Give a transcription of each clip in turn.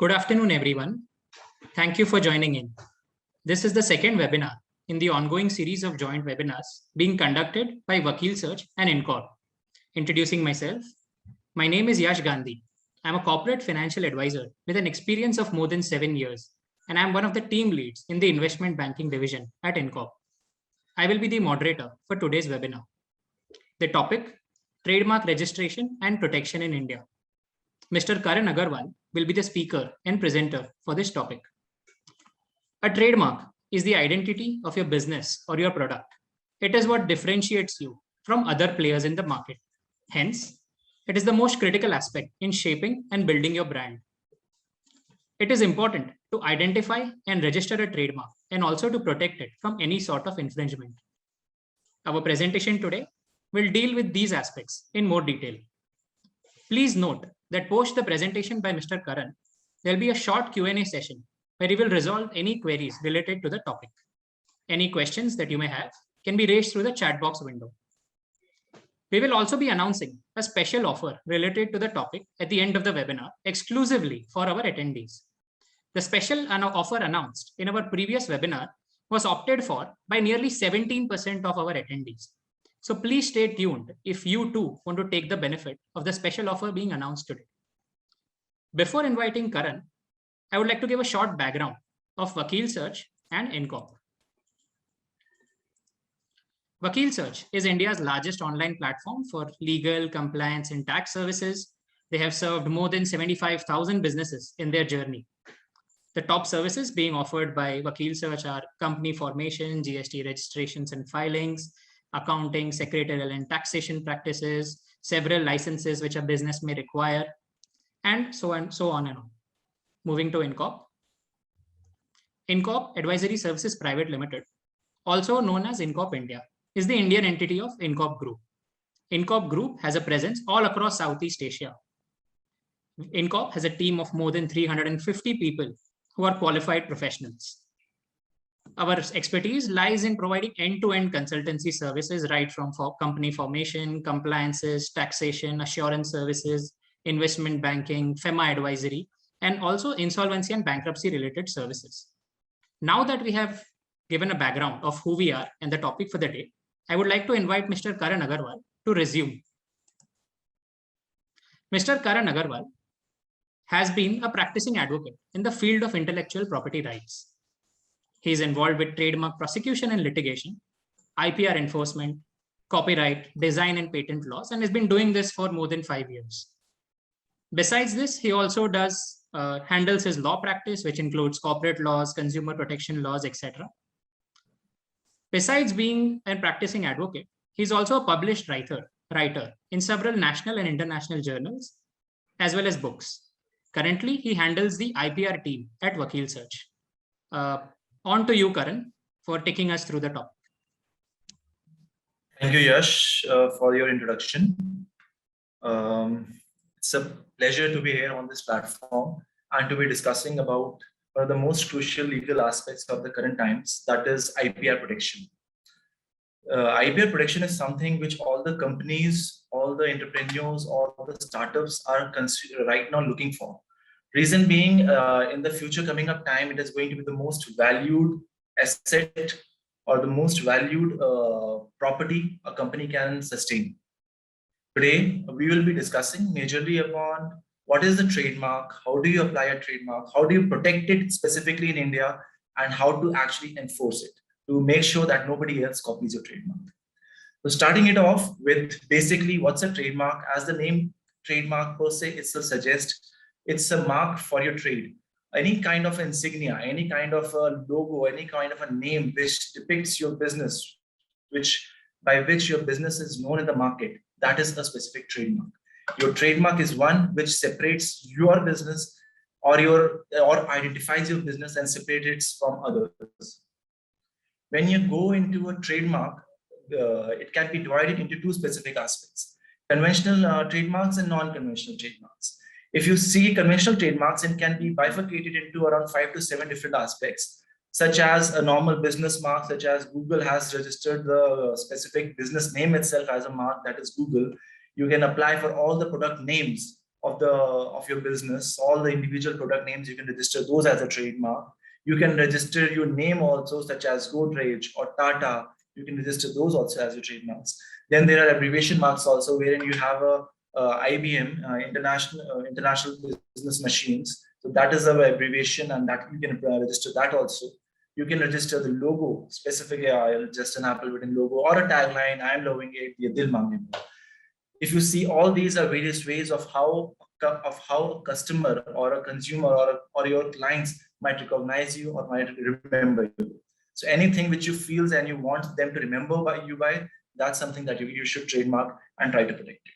Good afternoon, everyone. Thank you for joining in. This is the second webinar in the ongoing series of joint webinars being conducted by Vakilsearch and InCorp. Introducing myself, my name is Yash Gandhi. I'm a corporate financial advisor with an experience of more than 7 years, and I'm one of the team leads in the investment banking division at InCorp. I will be the moderator for today's webinar. The topic, trademark registration and protection in India. Mr. Karan Agarwal will be the speaker and presenter for this topic. A trademark is the identity of your business or your product. It is what differentiates you from other players in the market. Hence, it is the most critical aspect in shaping and building your brand. It is important to identify and register a trademark and also to protect it from any sort of infringement. Our presentation today will deal with these aspects in more detail. Please note that post the presentation by Mr. Karan, there will be a short Q&A session where he will resolve any queries related to the topic. Any questions that you may have can be raised through the chat box window. We will also be announcing a special offer related to the topic at the end of the webinar exclusively for our attendees. The special offer announced in our previous webinar was opted for by nearly 17% of our attendees. So please stay tuned if you too want to take the benefit of the special offer being announced today. Before inviting Karan, I would like to give a short background of Vakilsearch and InCorp. Vakilsearch is India's largest online platform for legal, compliance, and tax services. They have served more than 75,000 businesses in their journey. The top services being offered by Vakilsearch are company formation, GST registrations and filings, accounting, secretarial and taxation practices, several licenses which a business may require, and so on and on. Moving to InCorp. InCorp Advisory Services Private Limited, also known as InCorp India, is the Indian entity of InCorp Group. InCorp Group has a presence all across Southeast Asia. InCorp has a team of more than 350 people who are qualified professionals. Our expertise lies in providing end-to-end consultancy services, right from company formation, compliances, taxation, assurance services, investment banking, FEMA advisory, and also insolvency and bankruptcy related services. Now that we have given a background of who we are and the topic for the day, I would like to invite Mr. Karan Agarwal to resume. Mr. Karan Agarwal has been a practicing advocate in the field of intellectual property rights. He is involved with trademark prosecution and litigation, IPR enforcement, copyright, design and patent laws, and has been doing this for more than 5 years. Besides this, he also handles his law practice, which includes corporate laws, consumer protection laws, etc. Besides being a practicing advocate, he's also a published writer in several national and international journals, as well as books. Currently, he handles the IPR team at Vakilsearch. On to you, Karan, for taking us through the topic. Thank you, Yash, for your introduction. It's a pleasure to be here on this platform and to be discussing about one of the most crucial legal aspects of the current times, that is IPR protection. IPR protection is something which all the companies, all the entrepreneurs, all the startups are right now looking for. Reason being, in the future coming up time, it is going to be the most valued asset or the most valued property a company can sustain. Today, we will be discussing majorly upon what is the trademark, how do you apply a trademark, how do you protect it specifically in India, and how to actually enforce it to make sure that nobody else copies your trademark. So starting it off with basically what's a trademark. As the name trademark per se itself suggests, it's a mark for your trade. Any kind of insignia, any kind of a logo, any kind of a name which depicts your business, by which your business is known in the market, that is a specific trademark. Your trademark is one which separates your business or identifies your business and separates it from others. When you go into a trademark, it can be divided into two specific aspects: conventional trademarks and non-conventional trademarks. If you see conventional trademarks, it can be bifurcated into around 5 to 7 different aspects, such as a normal business mark, such as Google has registered the specific business name itself as a mark, that is Google. You can apply for all the product names of your business, all the individual product names, you can register those as a trademark. You can register your name also, such as Godrej or Tata. You can register those also as your trademarks. Then there are abbreviation marks also, wherein you have a IBM, International Business Machines. So that is our abbreviation, and that you can register that also. You can register the logo, specifically just an Apple written logo, or a tagline, I am loving it, ye dil mange wo. If you see, all these are various ways of how a customer or a consumer or your clients might recognize you or might remember you. So anything which you feel and you want them to remember by, that's something that you should trademark and try to protect it.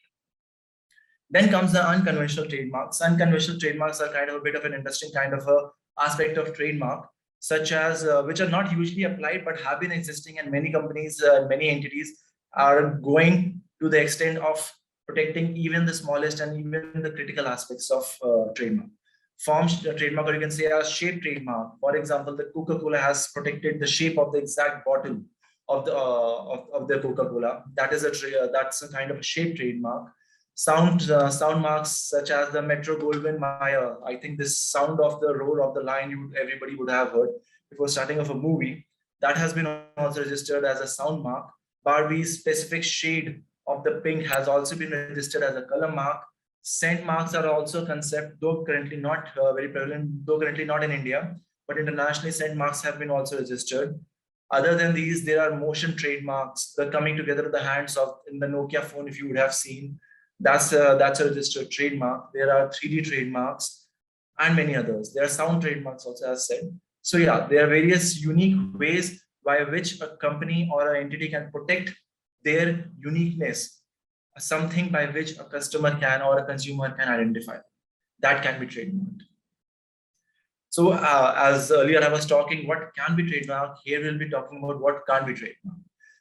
Then comes the unconventional trademarks. Unconventional trademarks are kind of a bit of an interesting kind of a aspect of trademark, such as which are not usually applied but have been existing, and many companies, many entities are going to the extent of protecting even the smallest and even the critical aspects of trademark. Form trademark, or you can say a shape trademark. For example, the Coca-Cola has protected the shape of the exact bottle of the Coca-Cola. That is that's a kind of a shape trademark. Sound marks such as the Metro Goldwyn Mayer. I think this sound of the roar of the lion everybody would have heard before starting of a movie. That has been also registered as a sound mark. Barbie's specific shade of the pink has also been registered as a color mark. Scent marks are also a concept, though currently not very prevalent, though currently not in India, but internationally scent marks have been also registered. Other than these, there are motion trademarks, the coming together of the hands of in the Nokia phone, if you would have seen. That's a registered trademark. There are 3D trademarks and many others. There are sound trademarks also, as said. So yeah, there are various unique ways by which a company or an entity can protect their uniqueness, something by which a customer can or a consumer can identify. That can be trademarked. So as earlier I was talking, what can be trademarked, here we'll be talking about what can't be trademarked.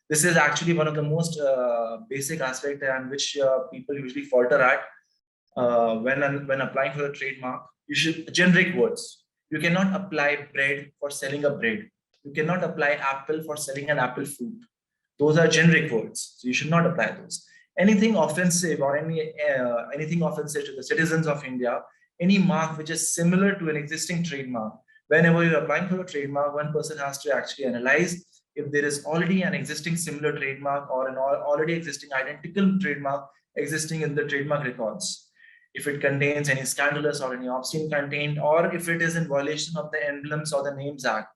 This is actually one of the most basic aspects and which people usually falter at when applying for a trademark. You should generic words. You cannot apply bread for selling a bread. You cannot apply apple for selling an apple fruit. Those are generic words, so you should not apply those. Anything offensive or anything offensive to the citizens of India, any mark which is similar to an existing trademark. Whenever you're applying for a trademark, one person has to actually analyze if there is already an existing similar trademark or an already existing identical trademark existing in the trademark records. If it contains any scandalous or any obscene content, or if it is in violation of the Emblems or the Names Act.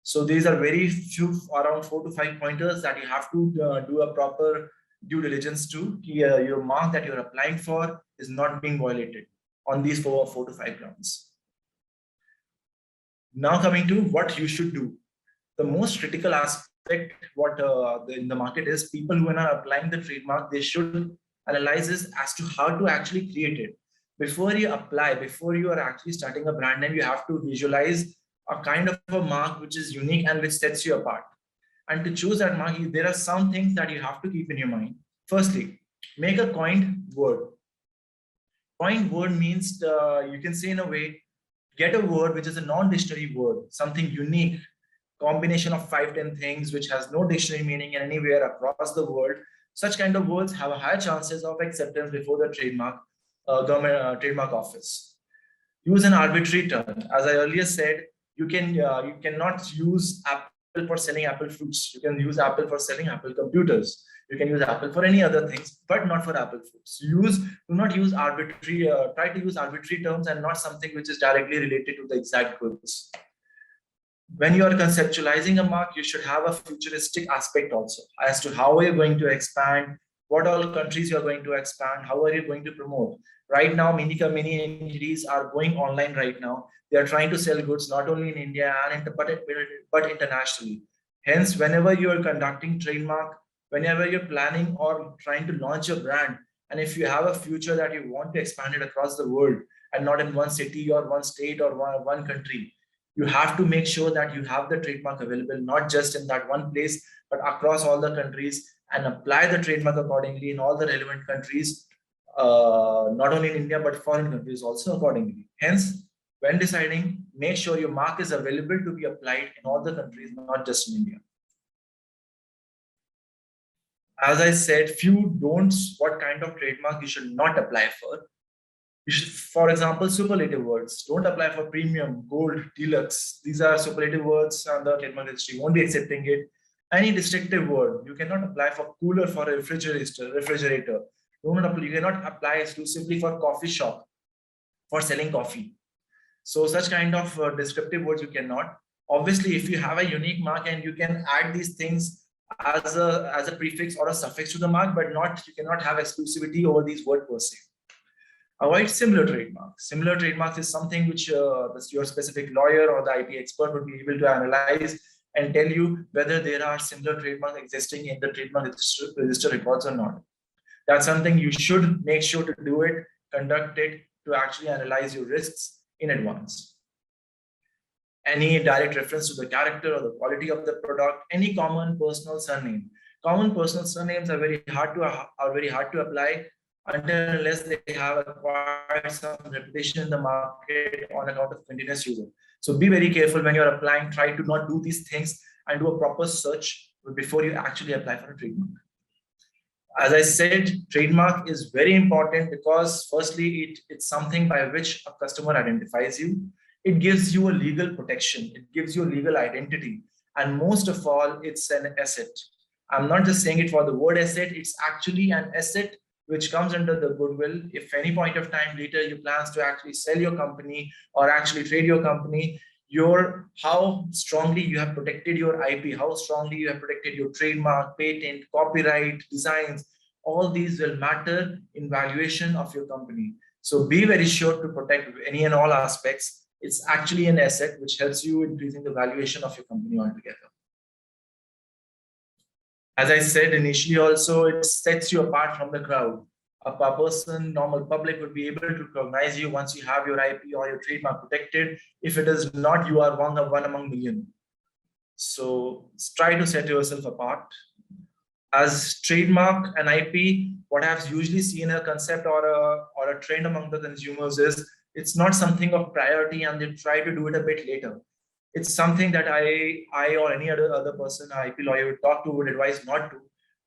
So these are very few, around 4 to 5 pointers that you have to do a proper due diligence to. Your mark that you're applying for is not being violated on these 4 to 5 grounds. Now coming to what you should do. The most critical aspect in the market is people who are applying the trademark, they should analyze this as to how to actually create it. Before you apply, before you are actually starting a brand name, you have to visualize a kind of a mark which is unique and which sets you apart. And to choose that mark, there are some things that you have to keep in your mind. Firstly, make a coined word. Coined word means you can say in a way, get a word which is a non-dictionary word, something unique, combination of 5-10 things which has no dictionary meaning anywhere across the world. Such kind of words have a higher chances of acceptance before the government trademark office. Use an arbitrary term. As I earlier said, you cannot use Apple for selling Apple fruits. You can use Apple for selling Apple computers. You can use Apple for any other things, but not for Apple fruits. Do not use arbitrary. Try to use arbitrary terms and not something which is directly related to the exact goods. When you are conceptualizing a mark, you should have a futuristic aspect also as to how are you going to expand, what all countries you are going to expand, how are you going to promote. Right now, many entities are going online right now. They are trying to sell goods not only in India but internationally. Hence, whenever you are conducting trademark, whenever you're planning or trying to launch your brand, and if you have a future that you want to expand it across the world and not in one city or one state or one country, you have to make sure that you have the trademark available, not just in that one place, but across all the countries, and apply the trademark accordingly in all the relevant countries, not only in India, but foreign countries also accordingly. Hence, when deciding, make sure your mark is available to be applied in all the countries, not just in India. As I said, few don'ts, what kind of trademark you should not apply for. For example, superlative words. Don't apply for premium, gold, deluxe. These are superlative words and the trademark registry won't be accepting it. Any distinctive word, you cannot apply for cooler for a refrigerator. You cannot apply exclusively for coffee shop for selling coffee. So such kind of descriptive words you cannot. Obviously, if you have a unique mark and you can add these things as a prefix or a suffix to the mark, but not you cannot have exclusivity over these words per se. Avoid similar trademarks. Similar trademarks is something which your specific lawyer or the IP expert would be able to analyze and tell you whether there are similar trademarks existing in the trademark register records or not. That's something you should make sure to do it, conduct it to actually analyze your risks in advance. Any direct reference to the character or the quality of the product, any common personal surname. Common personal surnames are very hard to apply until unless they have acquired some reputation in the market on account of continuous use. So be very careful when you're applying. Try to not do these things and do a proper search before you actually apply for a trademark. As I said, trademark is very important because firstly, it's something by which a customer identifies you. It gives you a legal protection. It gives you a legal identity. And most of all, it's an asset. I'm not just saying it for the word asset. It's actually an asset which comes under the goodwill. If any point of time later you plans to actually sell your company or actually trade your company, how strongly you have protected your IP, how strongly you have protected your trademark, patent, copyright, designs, all these will matter in valuation of your company. So be very sure to protect any and all aspects. It's actually an asset which helps you increasing the valuation of your company altogether. As I said initially also, it sets you apart from the crowd. A person, normal public would be able to recognize you once you have your IP or your trademark protected. If it is not, you are one among million. So try to set yourself apart. As trademark and IP, what I've usually seen a concept or a trend among the consumers is it's not something of priority and they try to do it a bit later. It's something that I or any other person, IP lawyer would talk to would advise not to.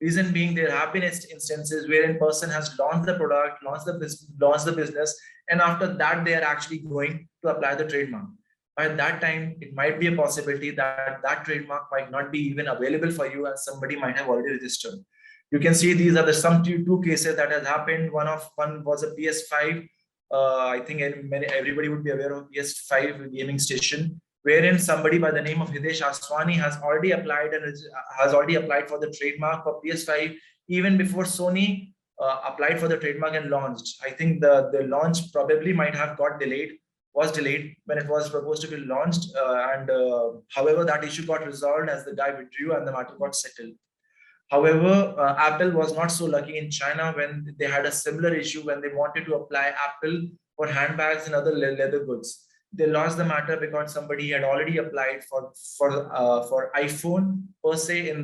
Reason being, there have been instances wherein person has launched the product, launched the business, and after that they are actually going to apply the trademark. By that time, it might be a possibility that that trademark might not be even available for you, and somebody might have already registered. You can see these are the two cases that has happened. One was a PS5. I think everybody would be aware of PS5 gaming station, wherein somebody by the name of Hitesh Aswani has already applied for the trademark for PS5 even before Sony applied for the trademark and launched. I think the launch probably might have was delayed when it was supposed to be launched, however that issue got resolved as the guy withdrew and the matter got settled. However, Apple was not so lucky in China when they had a similar issue when they wanted to apply Apple for handbags and other leather goods. They lost the matter because somebody had already applied for iPhone per se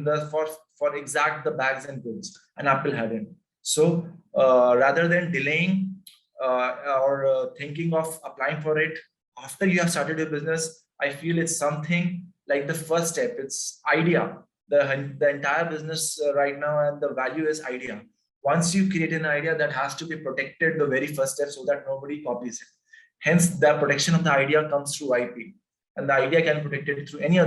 for exact the bags and goods, and Apple hadn't. So rather than delaying or thinking of applying for it after you have started your business, I feel it's something like the first step. It's idea. The entire business right now and the value is idea. Once you create an idea, that has to be protected the very first step so that nobody copies it. Hence, the protection of the idea comes through IP, and the idea can be protected through many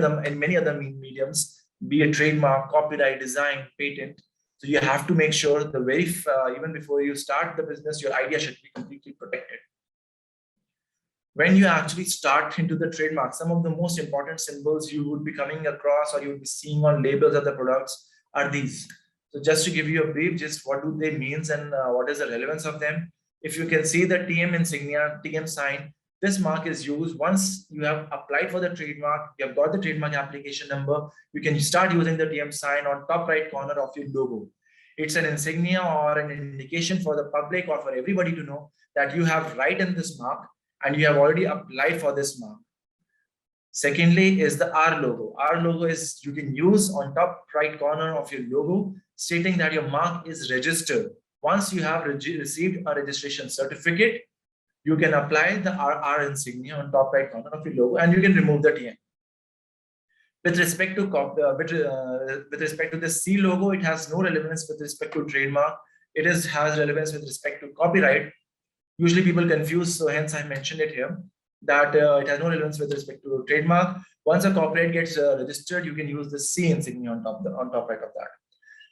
other mediums, be it trademark, copyright, design, patent. So you have to make sure even before you start the business, your idea should be completely protected. When you actually start into the trademark, some of the most important symbols you would be coming across or you would be seeing on labels of the products are these. So just to give you a brief, just what do they mean and what is the relevance of them? If you can see the TM insignia, TM sign, this mark is used once you have applied for the trademark, you have got the trademark application number, you can start using the TM sign on top right corner of your logo. It's an insignia or an indication for the public or for everybody to know that you have right in this mark and you have already applied for this mark. Secondly is the R logo. R logo is you can use on top right corner of your logo, stating that your mark is registered. Once you have received a registration certificate, you can apply the R insignia on top right corner of your logo, and you can remove the TM. With respect to the C logo, it has no relevance with respect to trademark. It has relevance with respect to copyright. Usually people confuse, so hence I mentioned it here, that it has no relevance with respect to trademark. Once a copyright gets registered, you can use the C insignia on top right of that.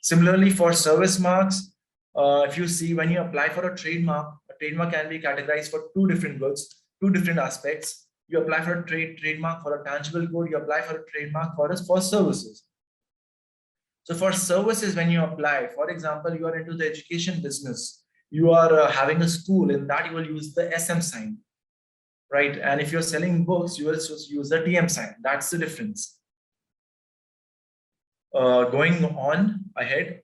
Similarly, for service marks, if you see, when you apply for a trademark can be categorized for two different goods, two different aspects. You apply for a trademark for a tangible good, you apply for a trademark for services. So for services, when you apply, for example, you are into the education business, you are having a school, in that you will use the SM sign, right? And if you're selling books, you will just use the TM sign. That's the difference. Going on ahead,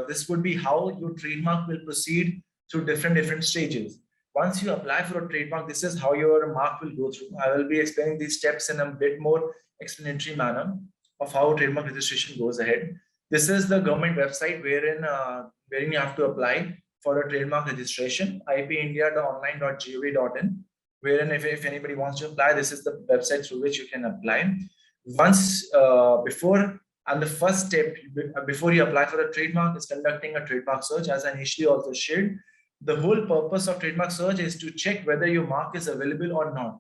this would be how your trademark will proceed through different stages. Once you apply for a trademark, this is how your mark will go through. I will be explaining these steps in a bit more explanatory manner of how trademark registration goes ahead. This is the government website wherein you have to apply for a trademark registration, ipindia.online.gov.in, wherein if anybody wants to apply, this is the website through which you can apply. Once the first step before you apply for a trademark is conducting a trademark search, as I initially also shared. The whole purpose of trademark search is to check whether your mark is available or not.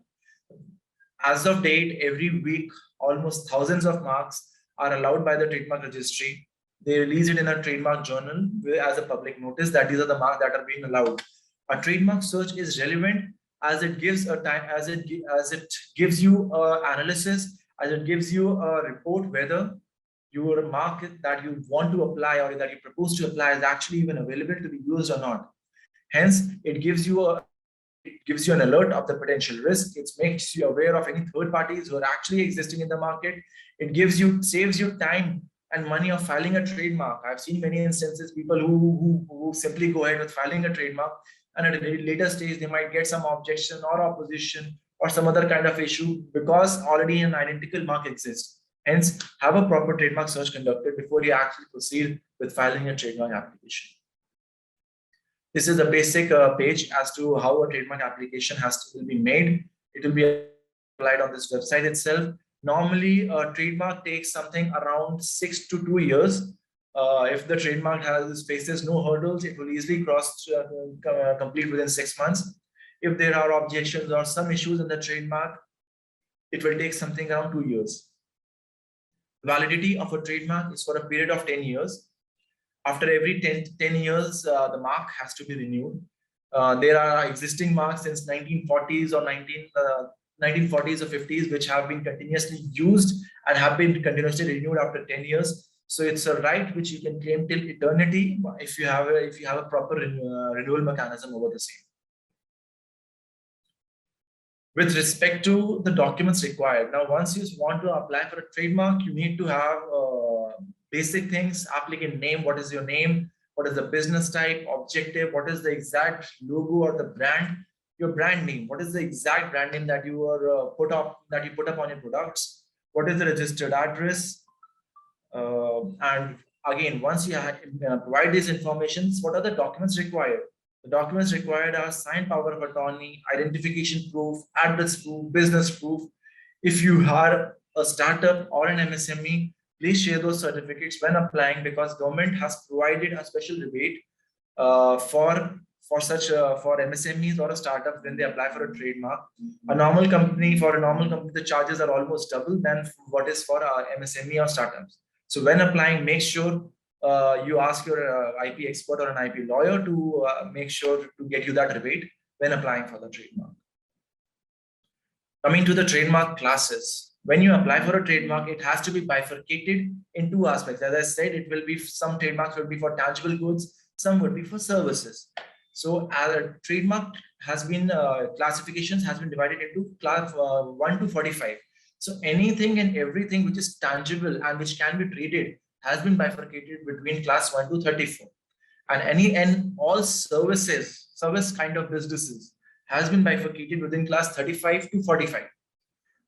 As of date, every week, almost thousands of marks are allowed by the trademark registry. They release it in a trademark journal as a public notice that these are the marks that are being allowed. A trademark search is relevant as it gives a time, as it gives you analysis, as it gives you a report whether your mark that you want to apply or that you propose to apply is actually even available to be used or not. Hence, it gives you an alert of the potential risk. It makes you aware of any third parties who are actually existing in the market. It saves you time and money of filing a trademark. I've seen many instances, people who simply go ahead with filing a trademark, and at a later stage, they might get some objection or opposition or some other kind of issue because already an identical mark exists. Hence, have a proper trademark search conducted before you actually proceed with filing a trademark application. This is a basic page as to how a trademark application will be made. It will be applied on this website itself. Normally, a trademark takes something around 6 to 2 years. If the trademark faces no hurdles, it will easily complete within 6 months. If there are objections or some issues in the trademark, it will take something around 2 years. Validity of a trademark is for a period of 10 years. After every 10 years, the mark has to be renewed. There are existing marks since 1940s or 1940s or 50s, which have been continuously used and have been continuously renewed after 10 years. So it's a right which you can claim till eternity if you have a proper renewal mechanism over the same. With respect to the documents required, now once you want to apply for a trademark, you need to have basic things: applicant name, what is your name, what is the business type, objective, what is the exact logo or the brand, your brand name, what is the exact brand name that you are put up on your products, what is the registered address, and again, once you provide these informations, what are the documents required? The documents required are signed power of attorney, identification proof, address proof, business proof. If you are a startup or an MSME, please share those certificates when applying, because government has provided a special rebate for MSMEs or a startup when they apply for a trademark. For a normal company, the charges are almost double than what is for MSME or startups. So when applying, make sure you ask your IP expert or an IP lawyer to make sure to get you that rebate when applying for the trademark. Coming to the trademark classes, when you apply for a trademark, it has to be bifurcated in two aspects. As I said, it will be, some trademarks will be for tangible goods, some would be for services. So a trademark has been classifications has been divided into class 1 to 45. So anything and everything which is tangible and which can be traded has been bifurcated between class 1 to 34. And all service kind of businesses has been bifurcated within class 35 to 45.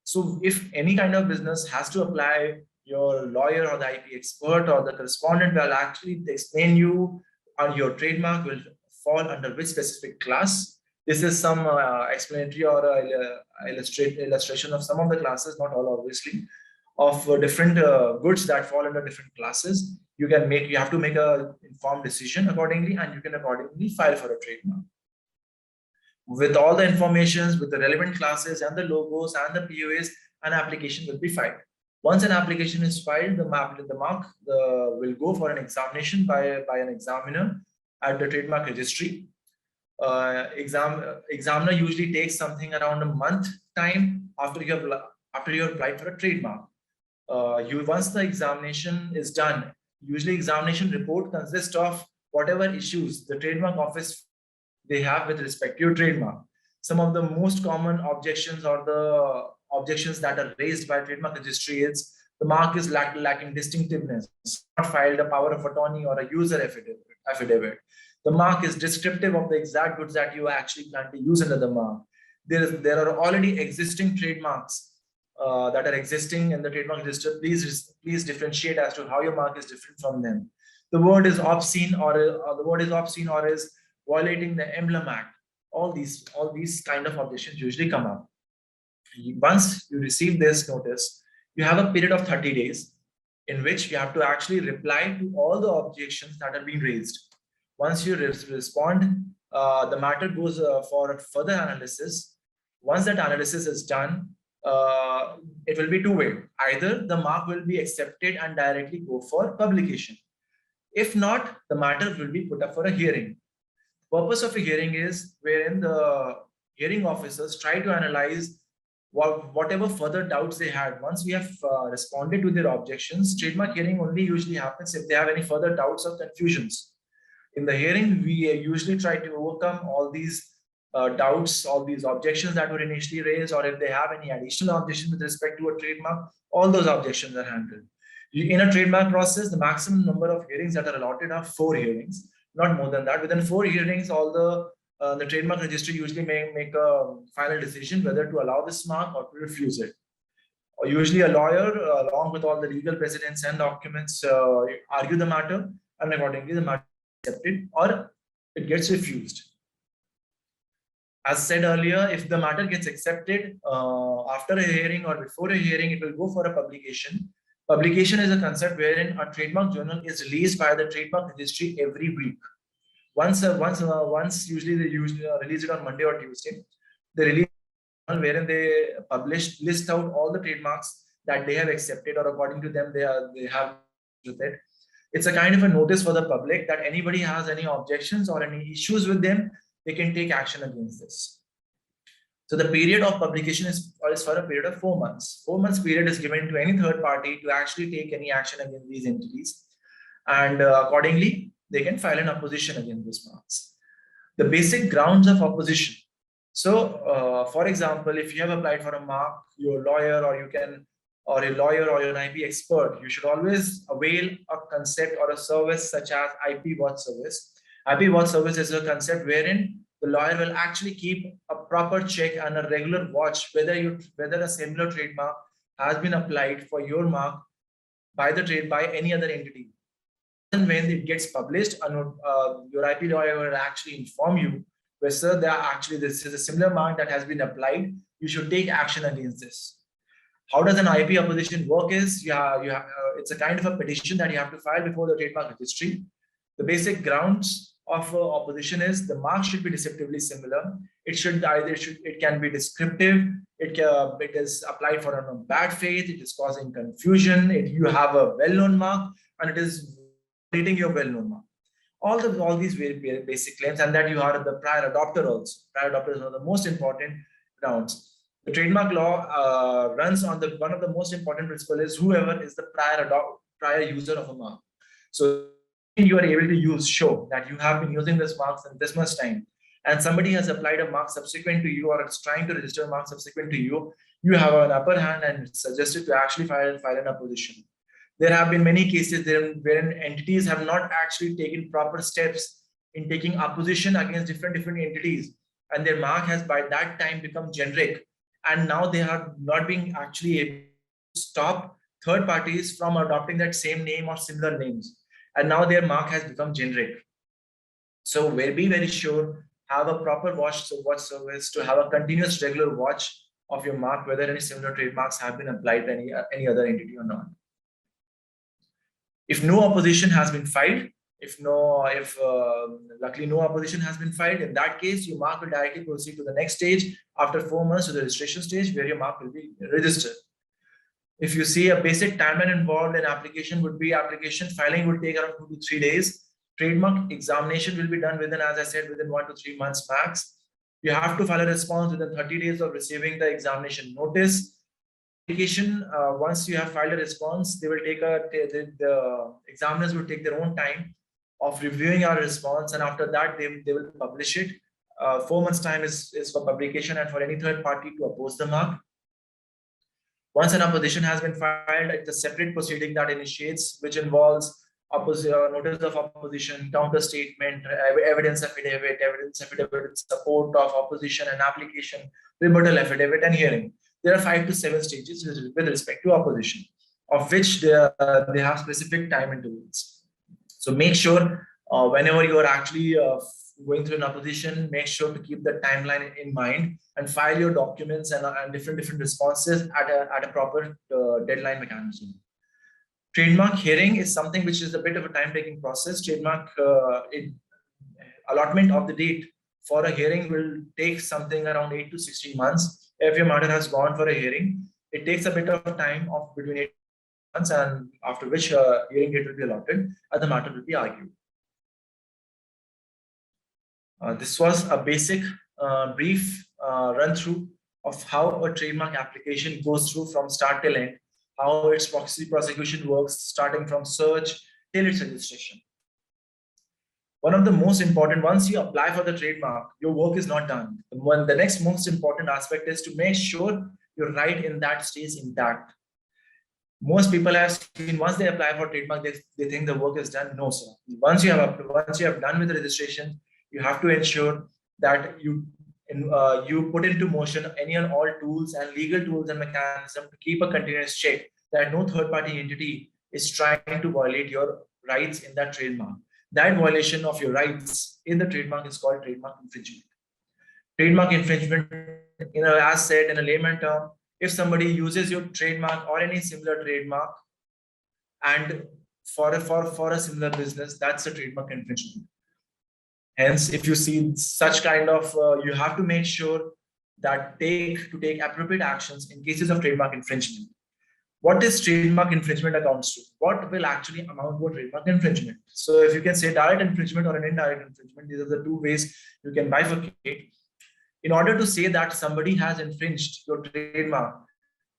So if any kind of business has to apply, your lawyer or the IP expert or the correspondent will actually explain you on your trademark will fall under which specific class. This is some explanatory or illustration of some of the classes, not all obviously, of different goods that fall under different classes. You have to make an informed decision accordingly, and you can accordingly file for a trademark. with all the informations, with the relevant classes and the logos and the POAs, an application will be filed. Once an application is filed, the mark will go for an examination by an examiner at the trademark registry. Examiner usually takes something around a month time after you have applied for a trademark. Once the examination is done, usually examination report consists of whatever issues the trademark office they have with respect to your trademark. Some of the most common objections or the objections that are raised by trademark registry is the mark is lacking distinctiveness, not filed a power of attorney or a user affidavit. The mark is descriptive of the exact goods that you actually plan to use under the mark. There are already existing trademarks that are existing in the trademark register. Please differentiate as to how your mark is different from them. The word is obscene or is violating the Emblem Act. All these kind of objections usually come up. Once you receive this notice, you have a period of 30 days in which you have to actually reply to all the objections that are being raised. Once you respond, the matter goes for further analysis. Once that analysis is done, it will be two-way. Either the mark will be accepted and directly go for publication. If not, the matter will be put up for a hearing. Purpose of a hearing is wherein the hearing officers try to analyze whatever further doubts they had. Once we have responded to their objections, trademark hearing only usually happens if they have any further doubts or confusions. In the hearing, we usually try to overcome all these doubts, all these objections that were initially raised, or if they have any additional objections with respect to a trademark, all those objections are handled. In a trademark process, the maximum number of hearings that are allotted are 4 hearings, not more than that. Within 4 hearings, all the trademark registry usually make a final decision whether to allow this mark or to refuse it. Or usually a lawyer, along with all the legal precedents and documents, argue the matter, and accordingly the matter is accepted or it gets refused. As said earlier, if the matter gets accepted after a hearing or before a hearing, it will go for a publication. Publication is a concept wherein a trademark journal is released by the trademark registry every week. Once usually they release it on Monday or Tuesday. They release wherein they list out all the trademarks that they have accepted or according to them they have with it. It's a kind of a notice for the public that anybody has any objections or any issues with them, they can take action against this. So the period of publication is for a period of 4 months. 4 months period is given to any third party to actually take any action against these entities. And accordingly, they can file an opposition against these marks. The basic grounds of opposition. So, for example, if you have applied for a mark, your lawyer or an IP expert, you should always avail a concept or a service such as IP watch service. IP watch service is a concept wherein the lawyer will actually keep a proper check and a regular watch whether a similar trademark has been applied for your mark by any other entity. And when it gets published, your IP lawyer will actually inform you, where sir, this is a similar mark that has been applied. You should take action against this. How does an IP opposition work? Is it's a kind of a petition that you have to file before the trademark registry. The basic grounds of opposition is the mark should be deceptively similar. It can be descriptive. It is applied for a bad faith. It is causing confusion. You have a well-known mark and it is violating your well-known mark. All these very basic claims, and that you are the prior adopter also. Prior adopters are the most important grounds. The trademark law runs on one of the most important principles is whoever is the prior user of a mark. So you are able to show that you have been using this mark in this much time, and somebody has applied a mark subsequent to you or is trying to register a mark subsequent to you, you have an upper hand and it's suggested to actually file an opposition. There have been many cases wherein entities have not actually taken proper steps in taking opposition against different entities, and their mark has by that time become generic, and now they are not being actually able to stop third parties from adopting that same name or similar names, and now their mark has become generic. So be very sure, have a proper watch service to have a continuous regular watch of your mark, whether any similar trademarks have been applied to any other entity or not. If no opposition has been filed, If luckily no opposition has been filed, in that case, your mark will directly proceed to the next stage after 4 months to the registration stage where your mark will be registered. If you see a basic timeline involved in application would be application filing will take around 2 to 3 days. Trademark examination will be done within, as I said, within 1 to 3 months max. You have to file a response within 30 days of receiving the examination notice. Application, once you have filed a response, they will take the examiners will take their own time of reviewing our response, and after that they will publish it. 4 months time is for publication and for any third party to oppose the mark. Once an opposition has been filed, it's a separate proceeding that initiates, which involves notice of opposition, counter statement, evidence affidavit in support of opposition, and application, rebuttal affidavit, and hearing. There are 5 to 7 stages with respect to opposition, of which they have specific time intervals. So make sure whenever you are actually going through an opposition, make sure to keep the timeline in mind and file your documents and different responses at a proper deadline mechanism. Trademark hearing is something which is a bit of a time-taking process. Trademark allotment of the date for a hearing will take something around 8 to 16 months. If your matter has gone for a hearing, it takes a bit of time of between 8 months, and after which hearing date will be allotted and the matter will be argued. This was a basic brief run through of how a trademark application goes through from start till end, how its prosecution works, starting from search till its registration. One of the most important, once you apply for the trademark, your work is not done. The next most important aspect is to make sure your right in that stays intact. Most people have seen, once they apply for trademark, they think the work is done. No, sir. Once you have done with the registration, you have to ensure that you put into motion any and all tools and legal tools and mechanism to keep a continuous check that no third-party entity is trying to violate your rights in that trademark. That violation of your rights in the trademark is called trademark infringement. Trademark infringement, as said in a layman term, if somebody uses your trademark or any similar trademark and for a similar business, that's a trademark infringement. Hence, if you see such kind of, you have to make sure that take appropriate actions in cases of trademark infringement. What is trademark infringement amounts to? What will actually amount to a trademark infringement? So if you can say direct infringement or an indirect infringement, these are the two ways you can bifurcate. In order to say that somebody has infringed your trademark,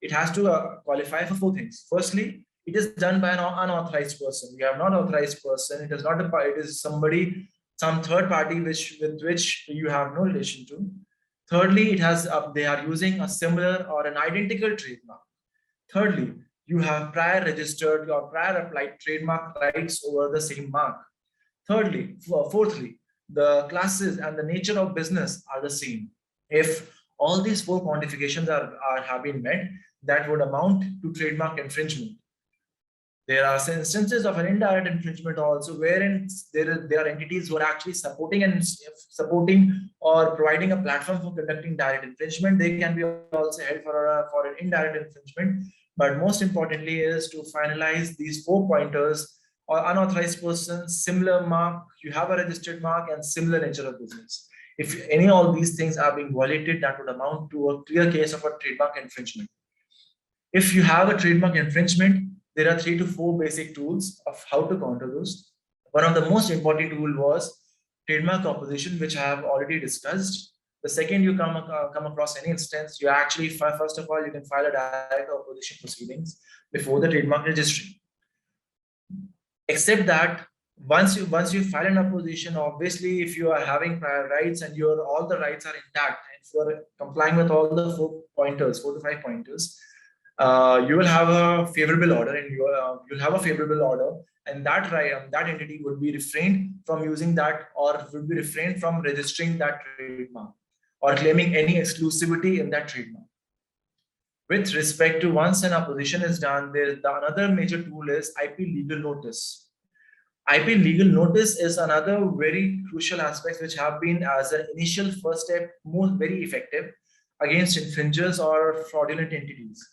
it has to qualify for 4 things. Firstly, it is done by an unauthorized person. You have not authorized person. It is not it is somebody, some third party with which you have no relation to. Thirdly, they are using a similar or an identical trademark. Thirdly, you have prior registered or prior applied trademark rights over the same mark. Fourthly, the classes and the nature of business are the same. If all these 4 quantifications have been met, that would amount to trademark infringement. There are instances of an indirect infringement also, wherein there are entities who are actually supporting or providing a platform for conducting direct infringement. They can be also held for an indirect infringement. But most importantly is to finalize these 4 pointers: or unauthorized persons, similar mark, you have a registered mark, and similar nature of business. If any of these things are being violated, that would amount to a clear case of a trademark infringement. If you have a trademark infringement, there are 3 to 4 basic tools of how to counter those. One of the most important tool was trademark opposition, which I have already discussed. The second you come across any instance, you actually, first of all, you can file a direct opposition proceedings before the trademark registry. Except that once you file an opposition, obviously, if you are having prior rights and all the rights are intact, and if you are complying with all the 4 to 5 pointers, you will have a favorable order, and you'll have a favorable order, and that entity would be refrained from using that, or would be refrained from registering that trademark or claiming any exclusivity in that trademark. With respect to once an opposition is done, another major tool is IP legal notice. IP legal notice is another very crucial aspect which have been, as an initial first step, very effective against infringers or fraudulent entities.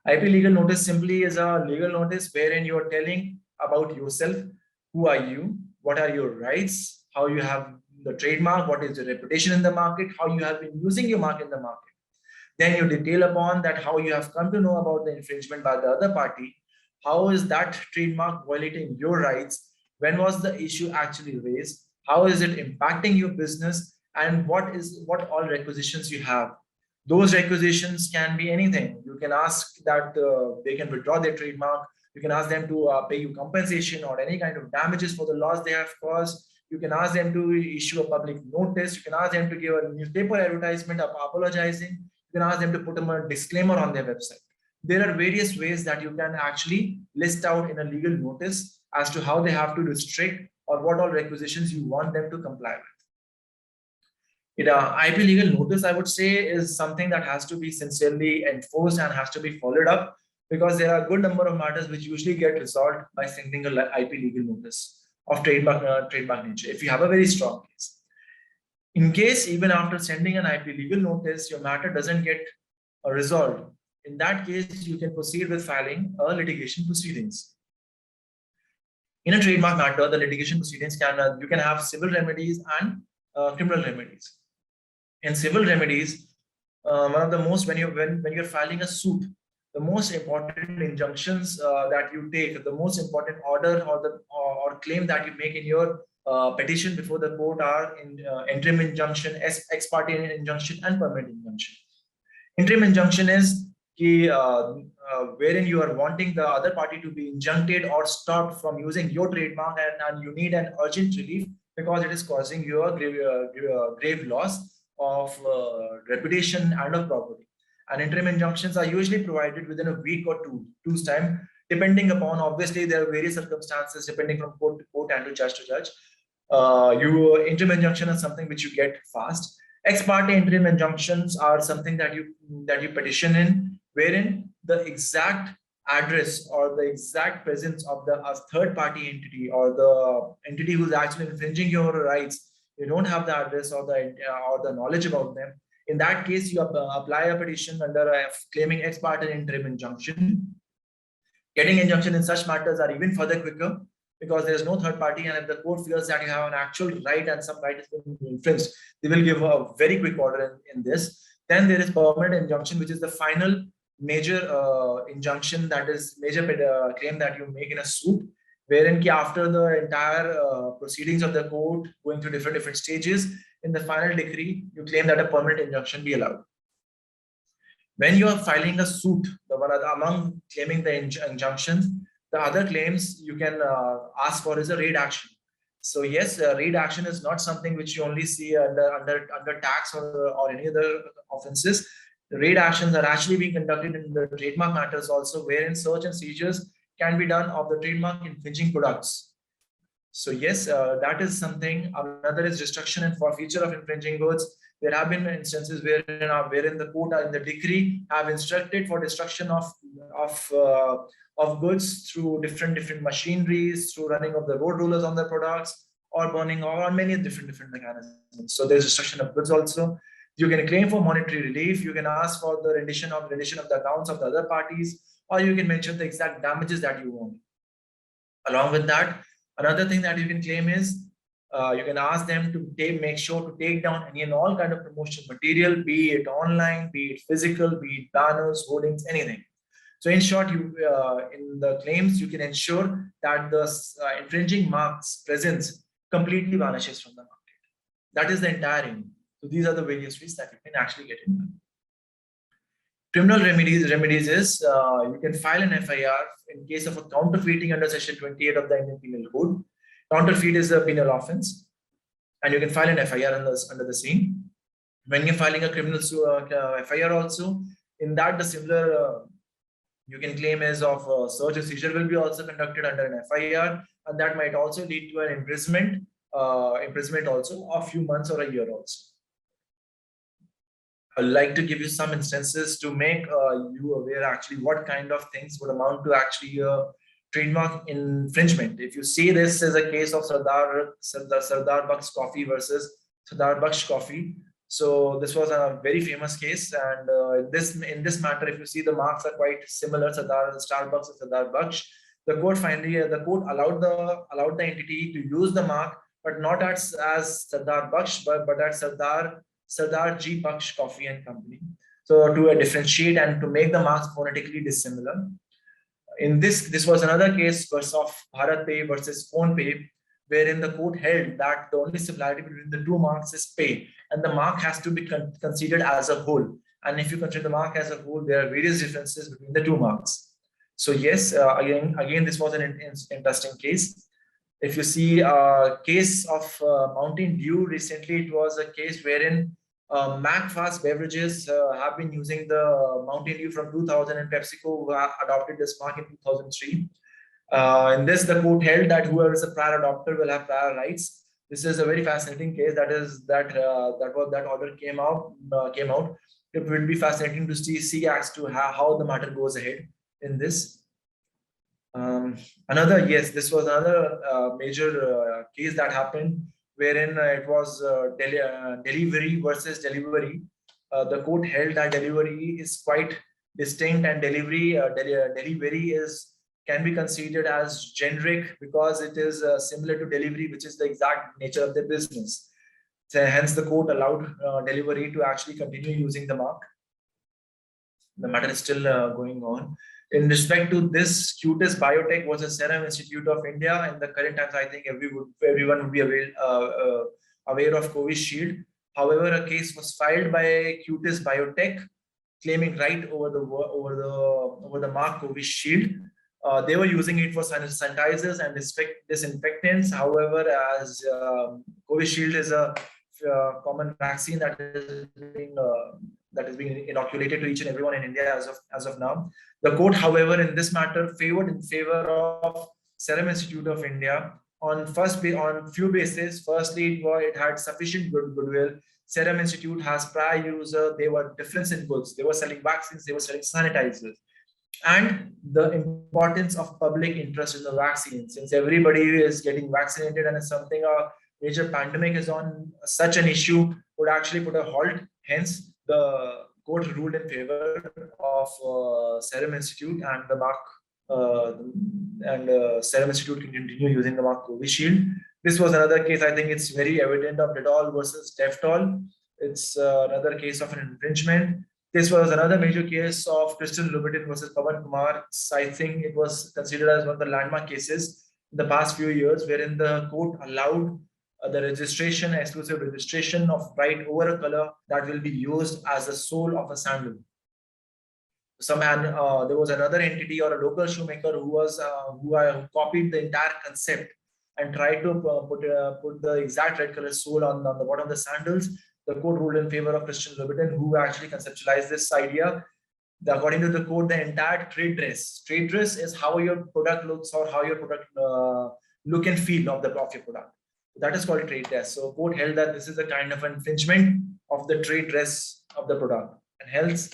IP legal notice simply is a legal notice wherein you are telling about yourself, who are you, what are your rights, how you have the trademark, what is your reputation in the market, how you have been using your mark in the market. Then you detail upon that how you have come to know about the infringement by the other party, how is that trademark violating your rights, when was the issue actually raised, how is it impacting your business, and what all requisitions you have. Those requisitions can be anything. You can ask that they can withdraw their trademark. You can ask them to pay you compensation or any kind of damages for the loss they have caused. You can ask them to issue a public notice. You can ask them to give a newspaper advertisement apologizing. You can ask them to put a disclaimer on their website. There are various ways that you can actually list out in a legal notice as to how they have to restrict or what all requisitions you want them to comply with. IP legal notice, I would say, is something that has to be sincerely enforced and has to be followed up, because there are a good number of matters which usually get resolved by sending a IP legal notice of trademark nature, if you have a very strong case. In case even after sending an IP legal notice, your matter doesn't get resolved, in that case, you can proceed with filing a litigation proceedings. In a trademark matter, the litigation proceedings you can have civil remedies and criminal remedies. In civil remedies, one of the most, when you're filing a suit, the most important injunctions that you take, the most important order or claim that you make in your petition before the court are in interim injunction, ex parte injunction, and permanent injunction. Interim injunction is wherein you are wanting the other party to be injuncted or stopped from using your trademark, and you need an urgent relief because it is causing you a grave loss of reputation and of property. And interim injunctions are usually provided within a week or two's time, depending upon, obviously there are various circumstances depending from court to court and to judge to judge. Interim injunction is something which you get fast. Ex parte interim injunctions are something that you petition in, wherein the exact address or the exact presence of the third party entity or the entity who's actually infringing your rights, you don't have the address or the knowledge about them. In that case, you apply a petition under claiming ex parte interim injunction. Getting injunction in such matters are even further quicker because there is no third party, and if the court feels that you have an actual right and some right has been infringed, they will give a very quick order in this. Then there is permanent injunction, which is the final major injunction, that is major claim that you make in a suit, wherein after the entire proceedings of the court going through different stages, in the final decree, you claim that a permanent injunction be allowed. When you are filing a suit, among claiming the injunctions, the other claims you can ask for is a raid action. So yes, raid action is not something which you only see under tax or any other offenses. The raid actions are actually being conducted in the trademark matters also, wherein search and seizures can be done of the trademark infringing products. So yes, that is something. Another is destruction and forfeiture of infringing goods. There have been instances wherein the court in the decree have instructed for destruction of goods through different machineries, through running of the road rollers on the products, or burning, or many different mechanisms. So there's destruction of goods also. You can claim for monetary relief. You can ask for the rendition of the accounts of the other parties, or you can mention the exact damages that you want. Along with that, another thing that you can claim is you can ask them to make sure to take down any and all kind of promotional material, be it online, be it physical, be it banners, hoardings, anything. So in short, in the claims, you can ensure that the infringing mark's presence completely vanishes from the market. That is the entire aim. So these are the various ways that you can actually get in. Criminal remedies is you can file an FIR in case of a counterfeiting under Section 28 of the Indian Penal Code. Counterfeit is a penal offense, and you can file an FIR under the same. When you're filing a criminal FIR also, in that the similar you can claim is of search or seizure will be also conducted under an FIR, and that might also lead to an imprisonment also of a few months or a year also. I'd like to give you some instances to make you aware actually what kind of things would amount to actually trademark infringement. If you see this as a case of Sardar Baksh Coffee versus Sardar Baksh Coffee. So this was a very famous case, and in this matter, if you see, the marks are quite similar, Starbucks and Sardar Baksh. The court finally allowed the entity to use the mark, but not as Sardar Baksh, but as Sardar G Baksh Coffee and Company. So to differentiate and to make the marks phonetically dissimilar. In this was another case of Bharat Pay versus Phone Pay, wherein the court held that the only similarity between the two marks is pay, and the mark has to be considered as a whole. And if you consider the mark as a whole, there are various differences between the two marks. So yes, again, this was an interesting case. If you see a case of Mountain Dew recently, it was a case wherein McFast beverages have been using the Mountain Dew from 2000, and PepsiCo adopted this mark in 2003. In this, the court held that whoever is a prior adopter will have prior rights. This is a very fascinating case. That order came out. It will be fascinating to see as to how the matter goes ahead in this. This was another major case that happened, wherein it was delivery versus delivery. The court held that delivery is quite distinct, and delivery can be considered as generic because it is similar to delivery, which is the exact nature of the business. So hence, the court allowed delivery to actually continue using the mark. The matter is still going on. In respect to this, Cutis Biotech was a Serum Institute of India. In the current times, I think everyone would be aware of Covishield. However, a case was filed by Cutis Biotech claiming right over the mark Covishield. They were using it for sanitizers and disinfectants. However, as Covishield is a common vaccine that is being inoculated to each and everyone in India as of now. The court, however, in this matter favored in favor of Serum Institute of India on few bases. Firstly, it had sufficient goodwill. Serum Institute has prior user. They were difference in goods. They were selling vaccines. They were selling sanitizers. And the importance of public interest in the vaccine, since everybody is getting vaccinated and it's something a major pandemic is on, such an issue would actually put a halt. Hence, the court ruled in favor of Serum Institute, and the mark Serum Institute can continue using the mark Covishield. This was another case. I think it's very evident of Dettol versus Deftol. It's another case of an infringement. This was another major case of Crystal Louboutin versus Pawan Kumar. I think it was considered as one of the landmark cases in the past few years, wherein the court allowed the exclusive registration of right over a color that will be used as the sole of a sandal. There was another entity or a local shoemaker who copied the entire concept and tried to put the exact red color sole on the bottom of the sandals. The court ruled in favor of Christian Louboutin, who actually conceptualized this idea. According to the court, the entire trade dress is how your product looks, or how your product look and feel of your product. That is called trade dress. So court held that this is a kind of infringement of the trade dress of the product, and hence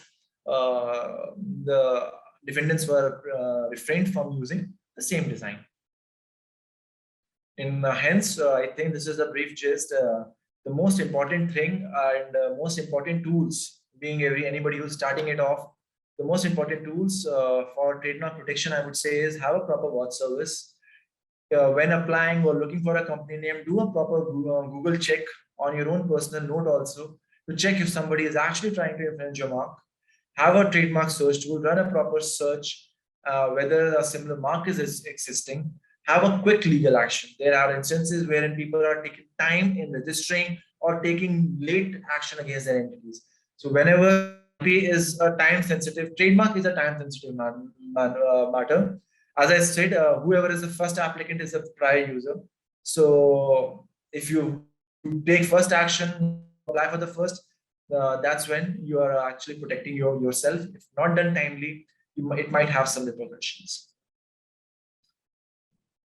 the defendants were refrained from using the same design. Hence, I think this is a brief gist. The most important thing and most important tools, being anybody who's starting it off, the most important tools for trademark protection, I would say, is have a proper watch service. When applying or looking for a company name, do a proper Google check on your own personal note also, to check if somebody is actually trying to infringe your mark. Have a trademark search tool, run a proper search whether a similar mark is existing. Have a quick legal action. There are instances wherein people are taking time in registering or taking late action against their entities. So whenever IP is a time sensitive, trademark is a time sensitive matter. As I said, whoever is the first applicant is a prior user. So if you take first action, apply for the first, that's when you are actually protecting yourself. If not done timely, it might have some repercussions.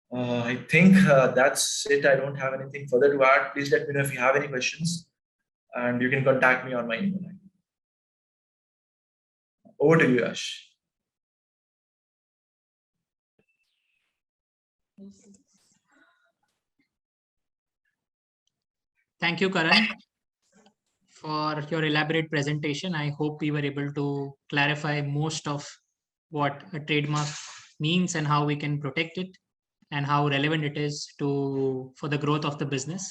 I think that's it. I don't have anything further to add. Please let me know if you have any questions, and you can contact me on my email ID. Over to you, Ash. Thank you, Karan, for your elaborate presentation. I hope we were able to clarify most of what a trademark means and how we can protect it and how relevant it is for the growth of the business.